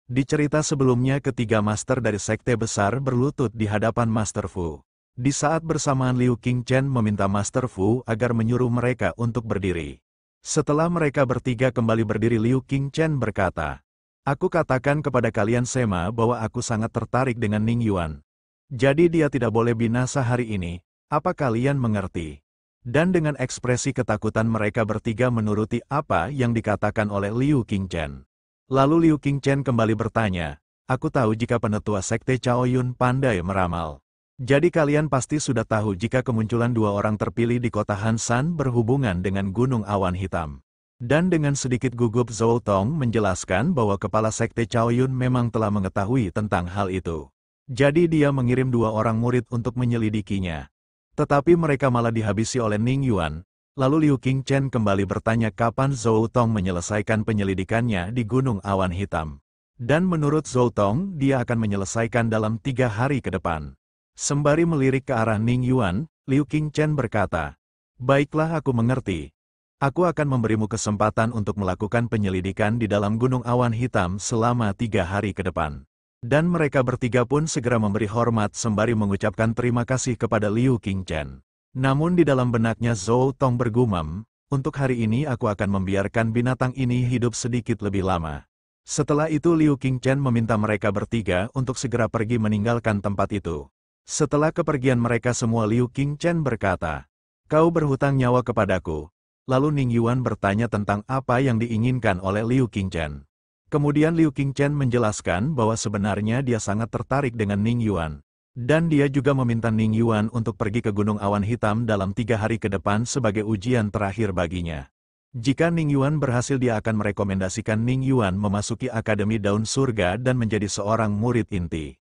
Di cerita sebelumnya ketiga master dari sekte besar berlutut di hadapan Master Fu. Di saat bersamaan Liu Qingchen meminta Master Fu agar menyuruh mereka untuk berdiri. Setelah mereka bertiga kembali berdiri, Liu Qingchen berkata, "Aku katakan kepada kalian Sema bahwa aku sangat tertarik dengan Ning Yuan. Jadi dia tidak boleh binasa hari ini, apa kalian mengerti?" Dan dengan ekspresi ketakutan mereka bertiga menuruti apa yang dikatakan oleh Liu Qingchen. Lalu Liu Qingchen kembali bertanya, "Aku tahu jika penetua sekte Chaoyun pandai meramal. Jadi kalian pasti sudah tahu jika kemunculan dua orang terpilih di kota Hansan berhubungan dengan Gunung Awan Hitam." Dan dengan sedikit gugup Zhou Tong menjelaskan bahwa kepala sekte Chaoyun memang telah mengetahui tentang hal itu. Jadi dia mengirim dua orang murid untuk menyelidikinya. Tetapi mereka malah dihabisi oleh Ning Yuan. Lalu Liu Qingchen kembali bertanya kapan Zhou Tong menyelesaikan penyelidikannya di Gunung Awan Hitam. Dan menurut Zhou Tong, dia akan menyelesaikan dalam 3 hari ke depan. Sembari melirik ke arah Ning Yuan, Liu Qingchen berkata, "Baiklah, aku mengerti. Aku akan memberimu kesempatan untuk melakukan penyelidikan di dalam Gunung Awan Hitam selama 3 hari ke depan." Dan mereka bertiga pun segera memberi hormat sembari mengucapkan terima kasih kepada Liu Qingchen. Namun di dalam benaknya Zhou Tong bergumam, "Untuk hari ini aku akan membiarkan binatang ini hidup sedikit lebih lama." Setelah itu Liu Qingchen meminta mereka bertiga untuk segera pergi meninggalkan tempat itu. Setelah kepergian mereka semua, Liu Qingchen berkata, "Kau berhutang nyawa kepadaku." Lalu Ning Yuan bertanya tentang apa yang diinginkan oleh Liu Qingchen. Kemudian Liu Qingchen menjelaskan bahwa sebenarnya dia sangat tertarik dengan Ning Yuan. Dan dia juga meminta Ning Yuan untuk pergi ke Gunung Awan Hitam dalam 3 hari ke depan sebagai ujian terakhir baginya. Jika Ning Yuan berhasil, dia akan merekomendasikan Ning Yuan memasuki Akademi Daun Surga dan menjadi seorang murid inti.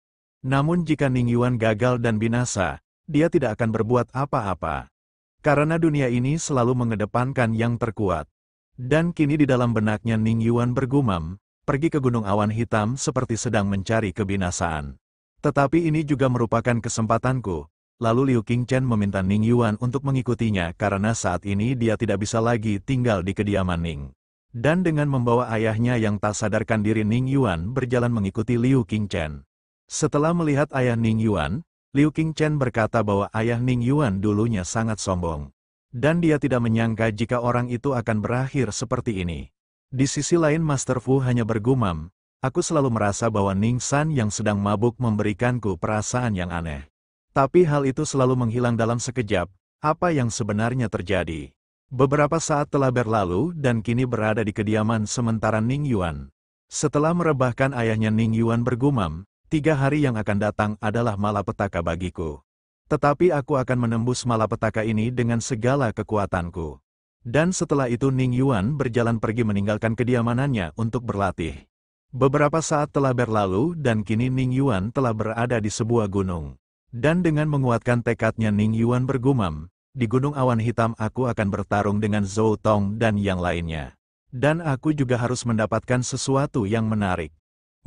Namun jika Ning Yuan gagal dan binasa, dia tidak akan berbuat apa-apa. Karena dunia ini selalu mengedepankan yang terkuat. Dan kini di dalam benaknya Ning Yuan bergumam, pergi ke Gunung Awan Hitam seperti sedang mencari kebinasaan. Tetapi ini juga merupakan kesempatanku. Lalu Liu Qingchen meminta Ning Yuan untuk mengikutinya karena saat ini dia tidak bisa lagi tinggal di kediaman Ning. Dan dengan membawa ayahnya yang tak sadarkan diri, Ning Yuan berjalan mengikuti Liu Qingchen. Setelah melihat ayah Ning Yuan, Liu Qingchen berkata bahwa ayah Ning Yuan dulunya sangat sombong. Dan dia tidak menyangka jika orang itu akan berakhir seperti ini. Di sisi lain Master Fu hanya bergumam, "Aku selalu merasa bahwa Ning San yang sedang mabuk memberikanku perasaan yang aneh. Tapi hal itu selalu menghilang dalam sekejap. Apa yang sebenarnya terjadi?" Beberapa saat telah berlalu dan kini berada di kediaman sementara Ning Yuan. Setelah merebahkan ayahnya, Ning Yuan bergumam, 3 hari yang akan datang adalah malapetaka bagiku. Tetapi aku akan menembus malapetaka ini dengan segala kekuatanku. Dan setelah itu Ning Yuan berjalan pergi meninggalkan kediamanannya untuk berlatih. Beberapa saat telah berlalu dan kini Ning Yuan telah berada di sebuah gunung. Dan dengan menguatkan tekadnya Ning Yuan bergumam, "Di Gunung Awan Hitam aku akan bertarung dengan Zhou Tong dan yang lainnya. Dan aku juga harus mendapatkan sesuatu yang menarik."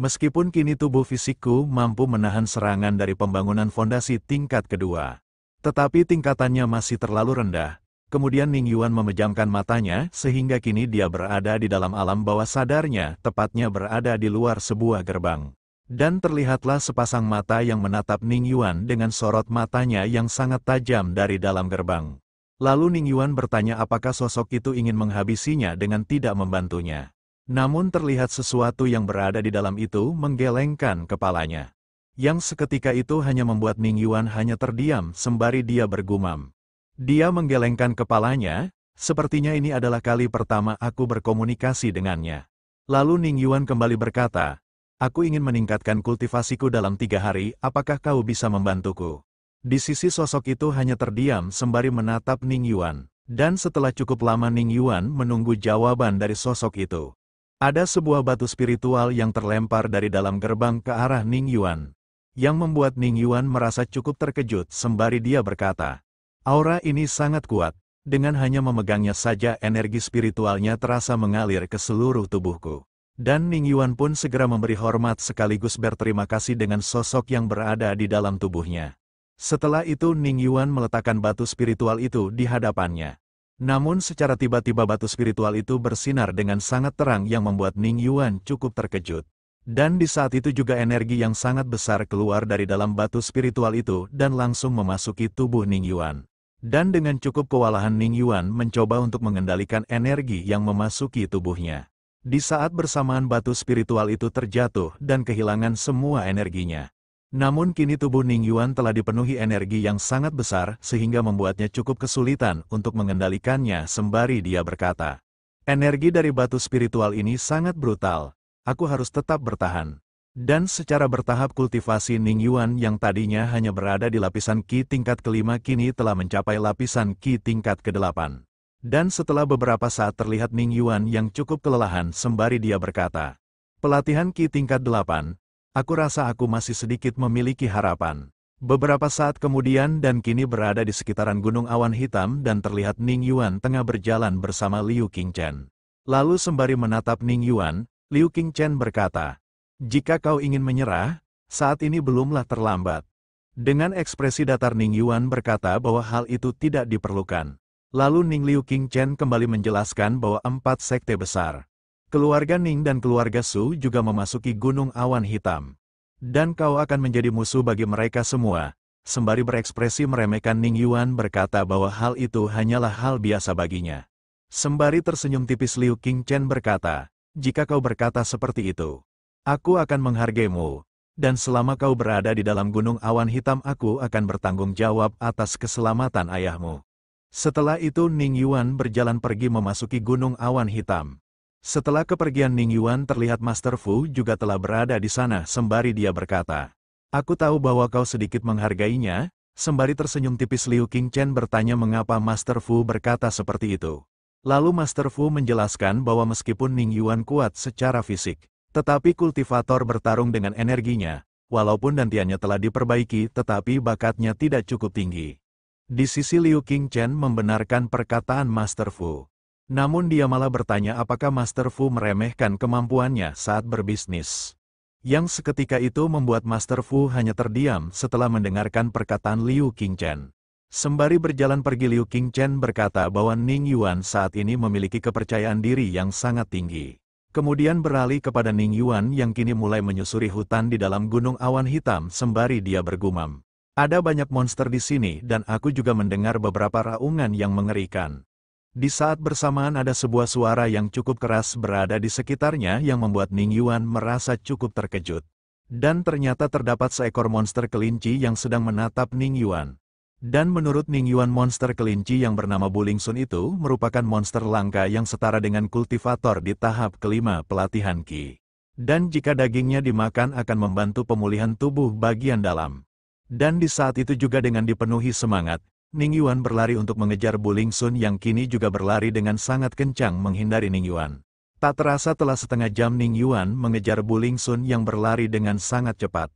Meskipun kini tubuh fisikku mampu menahan serangan dari pembangunan fondasi tingkat kedua. Tetapi tingkatannya masih terlalu rendah. Kemudian Ning Yuan memejamkan matanya sehingga kini dia berada di dalam alam bawah sadarnya, tepatnya berada di luar sebuah gerbang. Dan terlihatlah sepasang mata yang menatap Ning Yuan dengan sorot matanya yang sangat tajam dari dalam gerbang. Lalu Ning Yuan bertanya apakah sosok itu ingin menghabisinya dengan tidak membantunya. Namun terlihat sesuatu yang berada di dalam itu menggelengkan kepalanya. Yang seketika itu hanya membuat Ning Yuan hanya terdiam sembari dia bergumam. Dia menggelengkan kepalanya, "Sepertinya ini adalah kali pertama aku berkomunikasi dengannya." Lalu Ning Yuan kembali berkata, "Aku ingin meningkatkan kultivasiku dalam 3 hari, apakah kau bisa membantuku?" Di sisi sosok itu hanya terdiam sembari menatap Ning Yuan. Dan setelah cukup lama Ning Yuan menunggu jawaban dari sosok itu. Ada sebuah batu spiritual yang terlempar dari dalam gerbang ke arah Ning Yuan. Yang membuat Ning Yuan merasa cukup terkejut sembari dia berkata, "Aura ini sangat kuat, dengan hanya memegangnya saja energi spiritualnya terasa mengalir ke seluruh tubuhku." Dan Ning Yuan pun segera memberi hormat sekaligus berterima kasih dengan sosok yang berada di dalam tubuhnya. Setelah itu Ning Yuan meletakkan batu spiritual itu di hadapannya. Namun secara tiba-tiba batu spiritual itu bersinar dengan sangat terang yang membuat Ning Yuan cukup terkejut. Dan di saat itu juga energi yang sangat besar keluar dari dalam batu spiritual itu dan langsung memasuki tubuh Ning Yuan. Dan dengan cukup kewalahan Ning Yuan mencoba untuk mengendalikan energi yang memasuki tubuhnya. Di saat bersamaan batu spiritual itu terjatuh dan kehilangan semua energinya. Namun kini tubuh Ning Yuan telah dipenuhi energi yang sangat besar sehingga membuatnya cukup kesulitan untuk mengendalikannya sembari dia berkata, "Energi dari batu spiritual ini sangat brutal. Aku harus tetap bertahan." Dan secara bertahap kultivasi Ning Yuan yang tadinya hanya berada di lapisan Qi tingkat kelima kini telah mencapai lapisan Qi tingkat ke-8. Dan setelah beberapa saat terlihat Ning Yuan yang cukup kelelahan sembari dia berkata, "Pelatihan Qi tingkat 8, aku rasa aku masih sedikit memiliki harapan." Beberapa saat kemudian dan kini berada di sekitaran Gunung Awan Hitam dan terlihat Ning Yuan tengah berjalan bersama Liu Qingchen. Lalu sembari menatap Ning Yuan, Liu Qingchen berkata, "Jika kau ingin menyerah, saat ini belumlah terlambat." Dengan ekspresi datar Ning Yuan berkata bahwa hal itu tidak diperlukan. Lalu Liu Qingchen kembali menjelaskan bahwa 4 sekte besar, keluarga Ning dan keluarga Su juga memasuki Gunung Awan Hitam. Dan kau akan menjadi musuh bagi mereka semua. Sembari berekspresi meremehkan Ning Yuan berkata bahwa hal itu hanyalah hal biasa baginya. Sembari tersenyum tipis Liu Qingchen berkata, "Jika kau berkata seperti itu, aku akan menghargaimu, dan selama kau berada di dalam Gunung Awan Hitam aku akan bertanggung jawab atas keselamatan ayahmu." Setelah itu Ning Yuan berjalan pergi memasuki Gunung Awan Hitam. Setelah kepergian Ning Yuan terlihat Master Fu juga telah berada di sana sembari dia berkata, "Aku tahu bahwa kau sedikit menghargainya." Sembari tersenyum tipis Liu Qingchen bertanya mengapa Master Fu berkata seperti itu. Lalu Master Fu menjelaskan bahwa meskipun Ning Yuan kuat secara fisik, tetapi kultivator bertarung dengan energinya, walaupun dantiannya telah diperbaiki tetapi bakatnya tidak cukup tinggi. Di sisi Liu Qingchen membenarkan perkataan Master Fu. Namun dia malah bertanya apakah Master Fu meremehkan kemampuannya saat berbisnis. Yang seketika itu membuat Master Fu hanya terdiam setelah mendengarkan perkataan Liu Qingchen. Sembari berjalan pergi Liu Qingchen berkata bahwa Ning Yuan saat ini memiliki kepercayaan diri yang sangat tinggi. Kemudian beralih kepada Ning Yuan yang kini mulai menyusuri hutan di dalam Gunung Awan Hitam sembari dia bergumam, "Ada banyak monster di sini dan aku juga mendengar beberapa raungan yang mengerikan." Di saat bersamaan ada sebuah suara yang cukup keras berada di sekitarnya yang membuat Ning Yuan merasa cukup terkejut. Dan ternyata terdapat seekor monster kelinci yang sedang menatap Ning Yuan. Dan menurut Ning Yuan monster kelinci yang bernama Bulingsun itu merupakan monster langka yang setara dengan kultivator di tahap kelima pelatihan Qi. Dan jika dagingnya dimakan akan membantu pemulihan tubuh bagian dalam. Dan di saat itu juga dengan dipenuhi semangat, Ning Yuan berlari untuk mengejar Bulingsun yang kini juga berlari dengan sangat kencang menghindari Ning Yuan. Tak terasa telah setengah jam Ning Yuan mengejar Bulingsun yang berlari dengan sangat cepat.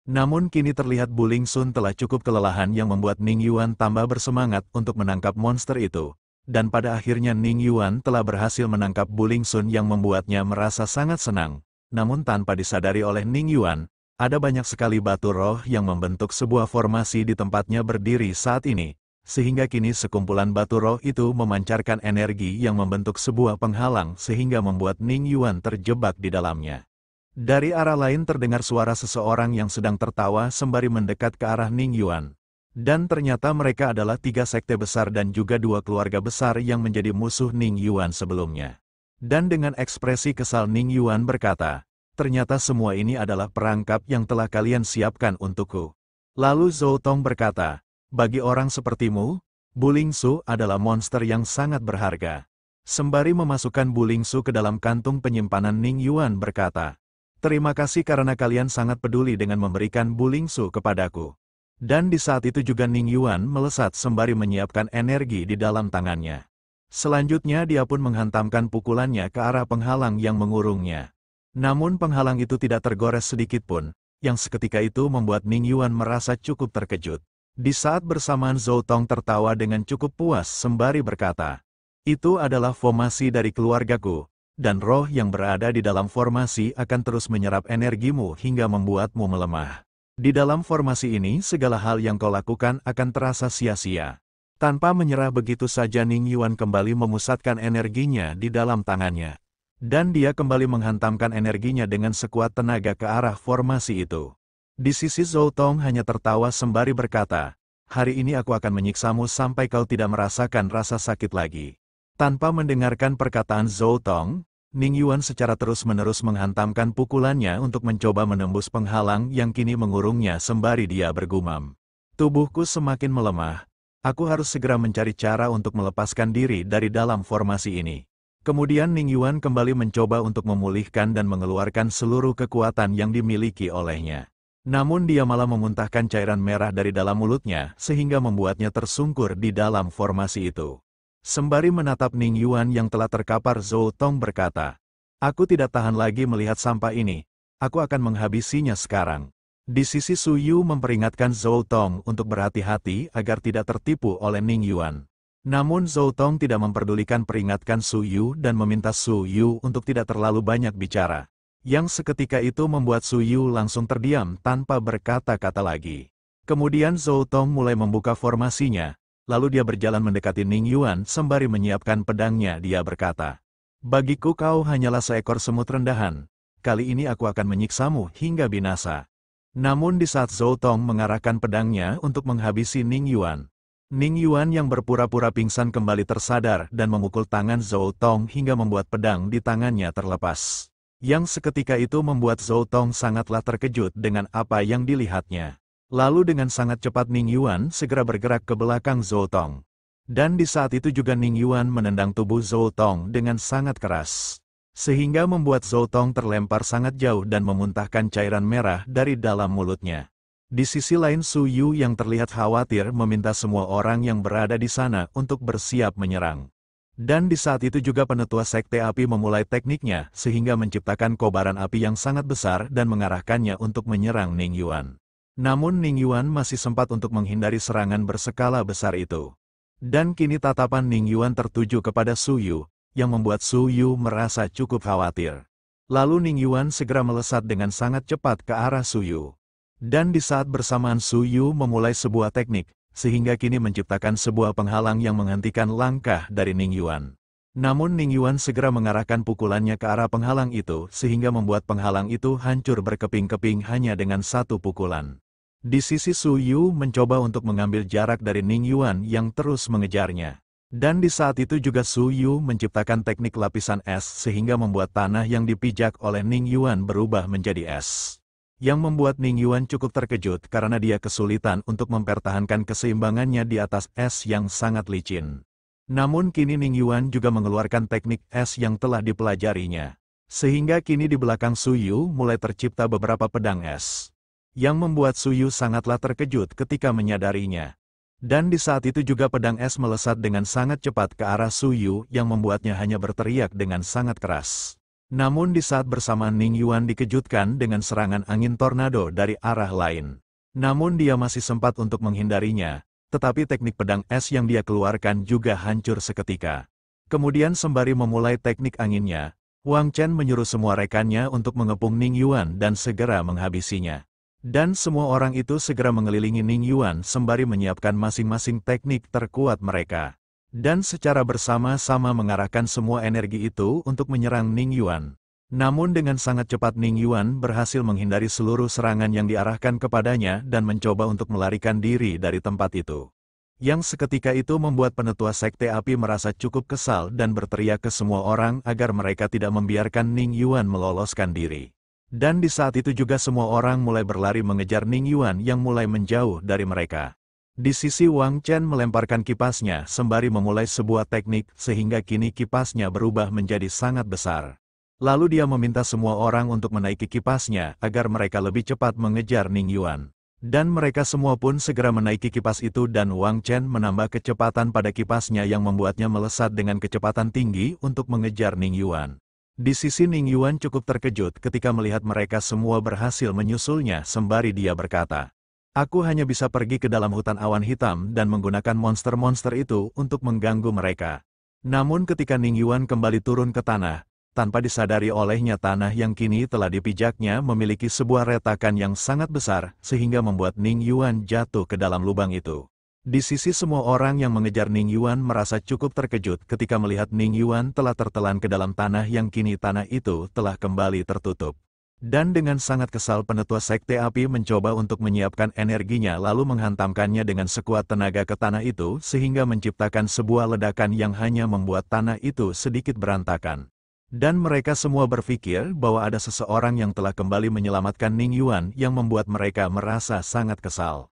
Namun kini terlihat Bulingsun telah cukup kelelahan yang membuat Ning Yuan tambah bersemangat untuk menangkap monster itu. Dan pada akhirnya Ning Yuan telah berhasil menangkap Bulingsun yang membuatnya merasa sangat senang. Namun tanpa disadari oleh Ning Yuan, ada banyak sekali batu roh yang membentuk sebuah formasi di tempatnya berdiri saat ini. Sehingga kini sekumpulan batu roh itu memancarkan energi yang membentuk sebuah penghalang sehingga membuat Ning Yuan terjebak di dalamnya. Dari arah lain terdengar suara seseorang yang sedang tertawa sembari mendekat ke arah Ning Yuan. Dan ternyata mereka adalah 3 sekte besar dan juga 2 keluarga besar yang menjadi musuh Ning Yuan sebelumnya. Dan dengan ekspresi kesal Ning Yuan berkata, "Ternyata semua ini adalah perangkap yang telah kalian siapkan untukku." Lalu Zhou Tong berkata, "Bagi orang sepertimu, Bulingsu adalah monster yang sangat berharga." Sembari memasukkan Bulingsu ke dalam kantung penyimpanan Ning Yuan berkata, "Terima kasih karena kalian sangat peduli dengan memberikan Bulingsu kepadaku." Dan di saat itu juga Ning Yuan melesat sembari menyiapkan energi di dalam tangannya. Selanjutnya dia pun menghantamkan pukulannya ke arah penghalang yang mengurungnya. Namun penghalang itu tidak tergores sedikit pun, yang seketika itu membuat Ning Yuan merasa cukup terkejut. Di saat bersamaan Zhou Tong tertawa dengan cukup puas sembari berkata, "Itu adalah formasi dari keluargaku. Dan roh yang berada di dalam formasi akan terus menyerap energimu hingga membuatmu melemah. Di dalam formasi ini segala hal yang kau lakukan akan terasa sia-sia." Tanpa menyerah begitu saja Ning Yuan kembali memusatkan energinya di dalam tangannya. Dan dia kembali menghantamkan energinya dengan sekuat tenaga ke arah formasi itu. Di sisi Zhou Tong hanya tertawa sembari berkata, "Hari ini aku akan menyiksamu sampai kau tidak merasakan rasa sakit lagi." Tanpa mendengarkan perkataan Zhou Tong, Ning Yuan secara terus-menerus menghantamkan pukulannya untuk mencoba menembus penghalang yang kini mengurungnya sembari dia bergumam. "Tubuhku semakin melemah. Aku harus segera mencari cara untuk melepaskan diri dari dalam formasi ini." Kemudian Ning Yuan kembali mencoba untuk memulihkan dan mengeluarkan seluruh kekuatan yang dimiliki olehnya. Namun dia malah memuntahkan cairan merah dari dalam mulutnya sehingga membuatnya tersungkur di dalam formasi itu. Sembari menatap Ning Yuan yang telah terkapar, Zhou Tong berkata, "Aku tidak tahan lagi melihat sampah ini. Aku akan menghabisinya sekarang." Di sisi Su Yu memperingatkan Zhou Tong untuk berhati-hati agar tidak tertipu oleh Ning Yuan. Namun Zhou Tong tidak memperdulikan peringatkan Su Yu dan meminta Su Yu untuk tidak terlalu banyak bicara. Yang seketika itu membuat Su Yu langsung terdiam tanpa berkata-kata lagi. Kemudian Zhou Tong mulai membuka formasinya, lalu dia berjalan mendekati Ning Yuan sembari menyiapkan pedangnya. Dia berkata, "Bagiku kau hanyalah seekor semut rendahan. Kali ini aku akan menyiksamu hingga binasa." Namun di saat Zhou Tong mengarahkan pedangnya untuk menghabisi Ning Yuan, Ning Yuan yang berpura-pura pingsan kembali tersadar dan memukul tangan Zhou Tong hingga membuat pedang di tangannya terlepas. Yang seketika itu membuat Zhou Tong sangatlah terkejut dengan apa yang dilihatnya. Lalu dengan sangat cepat Ning Yuan segera bergerak ke belakang Zhou Tong. Dan di saat itu juga Ning Yuan menendang tubuh Zhou Tong dengan sangat keras. Sehingga membuat Zhou Tong terlempar sangat jauh dan memuntahkan cairan merah dari dalam mulutnya. Di sisi lain Su Yu yang terlihat khawatir meminta semua orang yang berada di sana untuk bersiap menyerang. Dan di saat itu juga penetua Sekte Api memulai tekniknya sehingga menciptakan kobaran api yang sangat besar dan mengarahkannya untuk menyerang Ning Yuan. Namun Ning Yuan masih sempat untuk menghindari serangan berskala besar itu. Dan kini tatapan Ning Yuan tertuju kepada Su Yu, yang membuat Su Yu merasa cukup khawatir. Lalu Ning Yuan segera melesat dengan sangat cepat ke arah Su Yu. Dan di saat bersamaan Su Yu memulai sebuah teknik, sehingga kini menciptakan sebuah penghalang yang menghentikan langkah dari Ning Yuan. Namun Ning Yuan segera mengarahkan pukulannya ke arah penghalang itu sehingga membuat penghalang itu hancur berkeping-keping hanya dengan satu pukulan. Di sisi Su Yu mencoba untuk mengambil jarak dari Ning Yuan yang terus mengejarnya. Dan di saat itu juga Su Yu menciptakan teknik lapisan es sehingga membuat tanah yang dipijak oleh Ning Yuan berubah menjadi es. Yang membuat Ning Yuan cukup terkejut karena dia kesulitan untuk mempertahankan keseimbangannya di atas es yang sangat licin. Namun kini Ning Yuan juga mengeluarkan teknik es yang telah dipelajarinya. Sehingga kini di belakang Su Yu mulai tercipta beberapa pedang es. Yang membuat Su Yu sangatlah terkejut ketika menyadarinya. Dan di saat itu juga pedang es melesat dengan sangat cepat ke arah Su Yu yang membuatnya hanya berteriak dengan sangat keras. Namun di saat bersamaan Ning Yuan dikejutkan dengan serangan angin tornado dari arah lain. Namun dia masih sempat untuk menghindarinya, tetapi teknik pedang es yang dia keluarkan juga hancur seketika. Kemudian sembari memulai teknik anginnya, Wang Chen menyuruh semua rekannya untuk mengepung Ning Yuan dan segera menghabisinya. Dan semua orang itu segera mengelilingi Ning Yuan sembari menyiapkan masing-masing teknik terkuat mereka. Dan secara bersama-sama mengarahkan semua energi itu untuk menyerang Ning Yuan. Namun dengan sangat cepat Ning Yuan berhasil menghindari seluruh serangan yang diarahkan kepadanya dan mencoba untuk melarikan diri dari tempat itu. Yang seketika itu membuat penetua Sekte Api merasa cukup kesal dan berteriak ke semua orang agar mereka tidak membiarkan Ning Yuan meloloskan diri. Dan di saat itu juga semua orang mulai berlari mengejar Ning Yuan yang mulai menjauh dari mereka. Di sisi Wang Chen melemparkan kipasnya sembari memulai sebuah teknik sehingga kini kipasnya berubah menjadi sangat besar. Lalu dia meminta semua orang untuk menaiki kipasnya agar mereka lebih cepat mengejar Ning Yuan. Dan mereka semua pun segera menaiki kipas itu dan Wang Chen menambah kecepatan pada kipasnya yang membuatnya melesat dengan kecepatan tinggi untuk mengejar Ning Yuan. Di sisi Ning Yuan cukup terkejut ketika melihat mereka semua berhasil menyusulnya sembari dia berkata, "Aku hanya bisa pergi ke dalam hutan awan hitam dan menggunakan monster-monster itu untuk mengganggu mereka." Namun ketika Ning Yuan kembali turun ke tanah, tanpa disadari olehnya tanah yang kini telah dipijaknya memiliki sebuah retakan yang sangat besar sehingga membuat Ning Yuan jatuh ke dalam lubang itu. Di sisi semua orang yang mengejar Ning Yuan merasa cukup terkejut ketika melihat Ning Yuan telah tertelan ke dalam tanah yang kini tanah itu telah kembali tertutup. Dan dengan sangat kesal penetua Sekte Api mencoba untuk menyiapkan energinya lalu menghantamkannya dengan sekuat tenaga ke tanah itu sehingga menciptakan sebuah ledakan yang hanya membuat tanah itu sedikit berantakan. Dan mereka semua berpikir bahwa ada seseorang yang telah kembali menyelamatkan Ning Yuan yang membuat mereka merasa sangat kesal.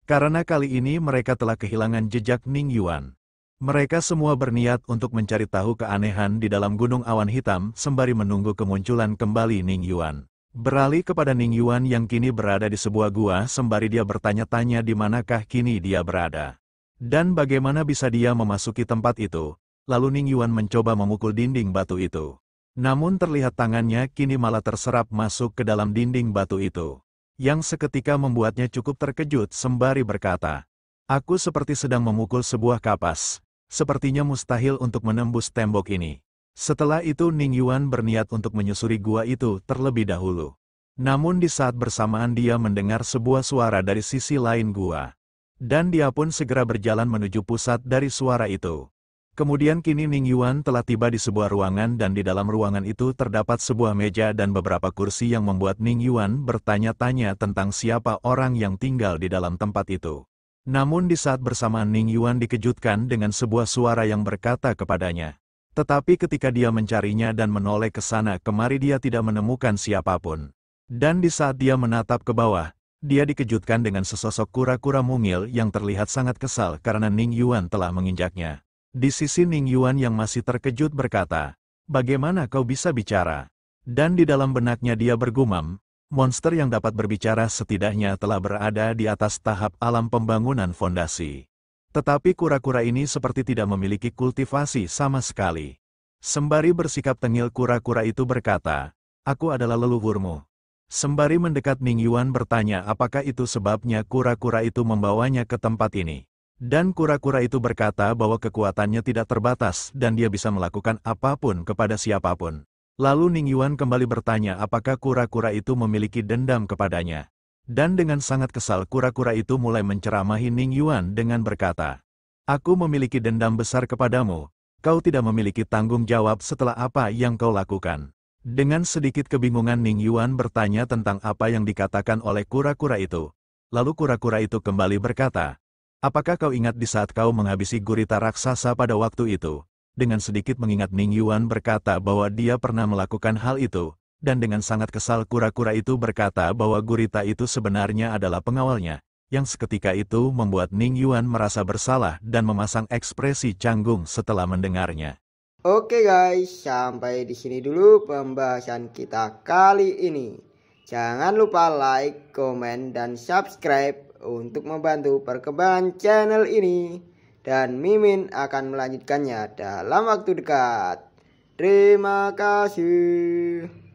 Karena kali ini mereka telah kehilangan jejak Ning Yuan. Mereka semua berniat untuk mencari tahu keanehan di dalam Gunung Awan Hitam sembari menunggu kemunculan kembali Ning Yuan. Beralih kepada Ning Yuan yang kini berada di sebuah gua sembari dia bertanya-tanya di manakah kini dia berada. Dan bagaimana bisa dia memasuki tempat itu, lalu Ning Yuan mencoba memukul dinding batu itu. Namun terlihat tangannya kini malah terserap masuk ke dalam dinding batu itu. Yang seketika membuatnya cukup terkejut sembari berkata, "Aku seperti sedang memukul sebuah kapas. Sepertinya mustahil untuk menembus tembok ini." Setelah itu Ning Yuan berniat untuk menyusuri gua itu terlebih dahulu. Namun di saat bersamaan dia mendengar sebuah suara dari sisi lain gua. Dan dia pun segera berjalan menuju pusat dari suara itu. Kemudian kini Ning Yuan telah tiba di sebuah ruangan dan di dalam ruangan itu terdapat sebuah meja dan beberapa kursi yang membuat Ning Yuan bertanya-tanya tentang siapa orang yang tinggal di dalam tempat itu. Namun di saat bersamaan Ning Yuan dikejutkan dengan sebuah suara yang berkata kepadanya. Tetapi ketika dia mencarinya dan menoleh ke sana kemari dia tidak menemukan siapapun. Dan di saat dia menatap ke bawah, dia dikejutkan dengan sesosok kura-kura mungil yang terlihat sangat kesal karena Ning Yuan telah menginjaknya. Di sisi Ning Yuan yang masih terkejut berkata, "Bagaimana kau bisa bicara?" Dan di dalam benaknya dia bergumam, monster yang dapat berbicara setidaknya telah berada di atas tahap alam pembangunan fondasi. Tetapi kura-kura ini seperti tidak memiliki kultivasi sama sekali. Sembari bersikap tengil kura-kura itu berkata, "Aku adalah leluhurmu." Sembari mendekat Ning Yuan bertanya apakah itu sebabnya kura-kura itu membawanya ke tempat ini. Dan kura-kura itu berkata bahwa kekuatannya tidak terbatas dan dia bisa melakukan apapun kepada siapapun. Lalu Ning Yuan kembali bertanya apakah kura-kura itu memiliki dendam kepadanya. Dan dengan sangat kesal kura-kura itu mulai menceramahi Ning Yuan dengan berkata, "Aku memiliki dendam besar kepadamu, kau tidak memiliki tanggung jawab setelah apa yang kau lakukan." Dengan sedikit kebingungan Ning Yuan bertanya tentang apa yang dikatakan oleh kura-kura itu. Lalu kura-kura itu kembali berkata, "Apakah kau ingat di saat kau menghabisi gurita raksasa pada waktu itu?" Dengan sedikit mengingat Ning Yuan berkata bahwa dia pernah melakukan hal itu. Dan dengan sangat kesal kura-kura itu berkata bahwa gurita itu sebenarnya adalah pengawalnya, yang seketika itu membuat Ning Yuan merasa bersalah dan memasang ekspresi canggung setelah mendengarnya. Oke guys, sampai di sini dulu pembahasan kita kali ini. Jangan lupa like, komen, dan subscribe untuk membantu perkembangan channel ini. Dan Mimin akan melanjutkannya dalam waktu dekat. Terima kasih.